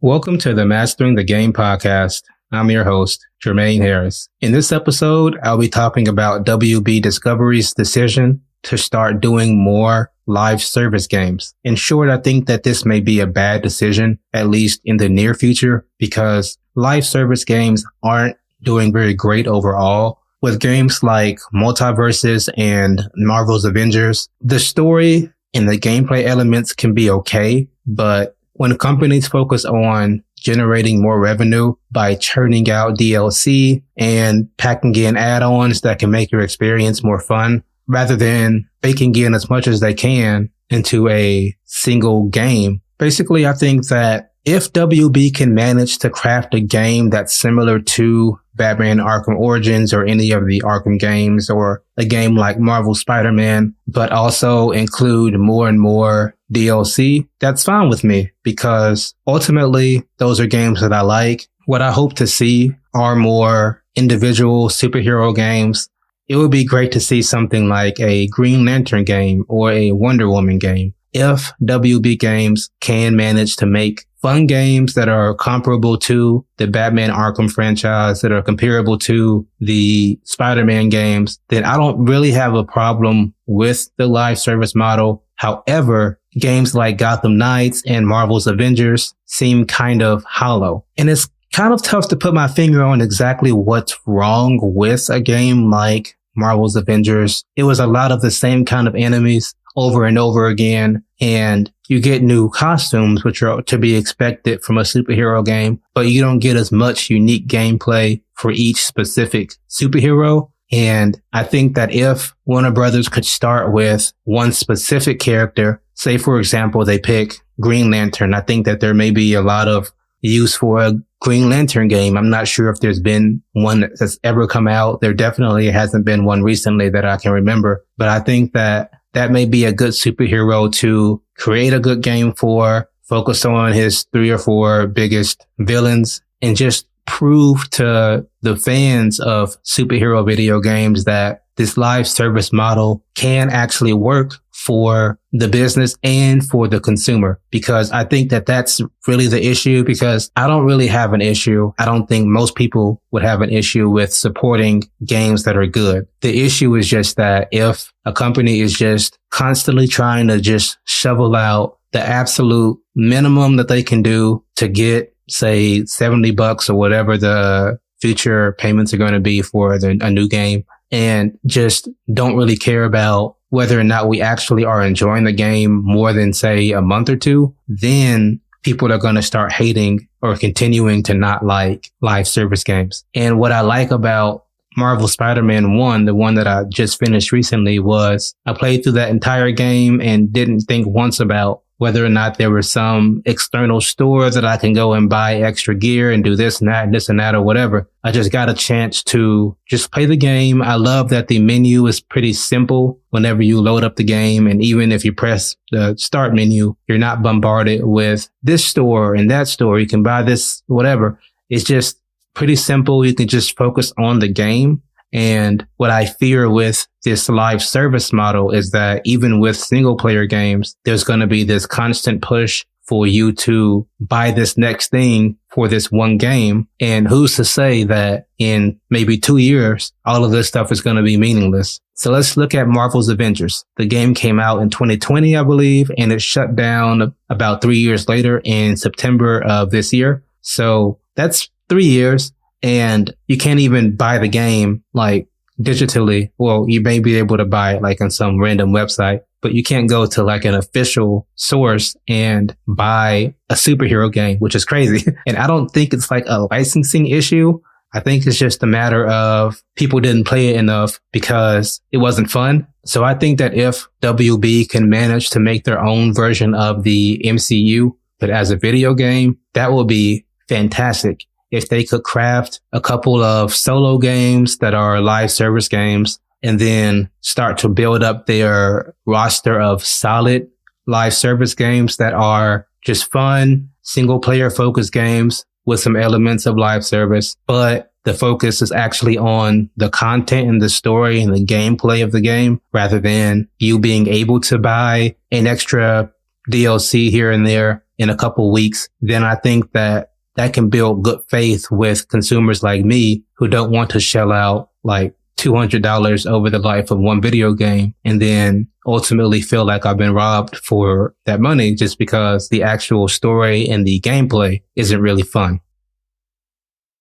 Welcome to the Mastering the Game podcast. I'm your host, Jermaine Harris. In this episode, I'll be talking about WB Discovery's decision to start doing more live service games. In short, I think that this may be a bad decision, at least in the near future, because live service games aren't doing very great overall. With games like Multiverses and Marvel's Avengers, the story and the gameplay elements can be okay, but when companies focus on generating more revenue by churning out DLC and packing in add-ons that can make your experience more fun, rather than baking in as much as they can into a single game. Basically, I think that if WB can manage to craft a game that's similar to Batman Arkham Origins or any of the Arkham games, or a game like Marvel Spider-Man, but also include more and more DLC, that's fine with me, because ultimately those are games that I like. What I hope to see are more individual superhero games. It would be great to see something like a Green Lantern game or a Wonder Woman game. If WB Games can manage to make fun games that are comparable to the Batman Arkham franchise, that are comparable to the Spider-Man games, then I don't really have a problem with the live service model. However, games like Gotham Knights and Marvel's Avengers seem kind of hollow. And it's kind of tough to put my finger on exactly what's wrong with a game like Marvel's Avengers. It was a lot of the same kind of enemies over and over again, and you get new costumes, which are to be expected from a superhero game, but you don't get as much unique gameplay for each specific superhero. And I think that if Warner Brothers could start with one specific character, say, for example, they pick Green Lantern, I think that there may be a lot of use for a Green Lantern game. I'm not sure if there's been one that's ever come out. There definitely hasn't been one recently that I can remember, but I think that that may be a good superhero to create a good game for, focus on his 3 or 4 biggest villains, and just prove to the fans of superhero video games that this live service model can actually work for the business and for the consumer. Because I think that that's really the issue, because I don't really have an issue. I don't think most people would have an issue with supporting games that are good. The issue is just that if a company is just constantly trying to just shovel out the absolute minimum that they can do to get, say, $70 or whatever the future payments are going to be for a new game, and just don't really care about whether or not we actually are enjoying the game more than, say, a month or two, then people are going to start hating or continuing to not like live service games. And what I like about Marvel Spider-Man 1, the one that I just finished recently, was I played through that entire game and didn't think once about whether or not there was some external store that I can go and buy extra gear and do this and that or whatever. I just got a chance to just play the game. I love that the menu is pretty simple whenever you load up the game. And even if you press the start menu, you're not bombarded with this store and that store. You can buy this, whatever. It's just pretty simple. You can just focus on the game. And what I fear with this live service model is that even with single player games, there's going to be this constant push for you to buy this next thing for this one game. And who's to say that in maybe 2 years, all of this stuff is going to be meaningless? So let's look at Marvel's Avengers. The game came out in 2020, I believe, and it shut down about 3 years later in September of this year. So that's 3 years. And you can't even buy the game like digitally. Well, you may be able to buy it like on some random website, but you can't go to like an official source and buy a superhero game, which is crazy. And I don't think it's like a licensing issue. I think it's just a matter of people didn't play it enough because it wasn't fun. So I think that if WB can manage to make their own version of the MCU, but as a video game, that will be fantastic. If they could craft a couple of solo games that are live service games and then start to build up their roster of solid live service games that are just fun, single player focused games with some elements of live service, but the focus is actually on the content and the story and the gameplay of the game rather than you being able to buy an extra DLC here and there in a couple weeks, then I think that can build good faith with consumers like me who don't want to shell out like $200 over the life of one video game and then ultimately feel like I've been robbed for that money just because the actual story and the gameplay isn't really fun.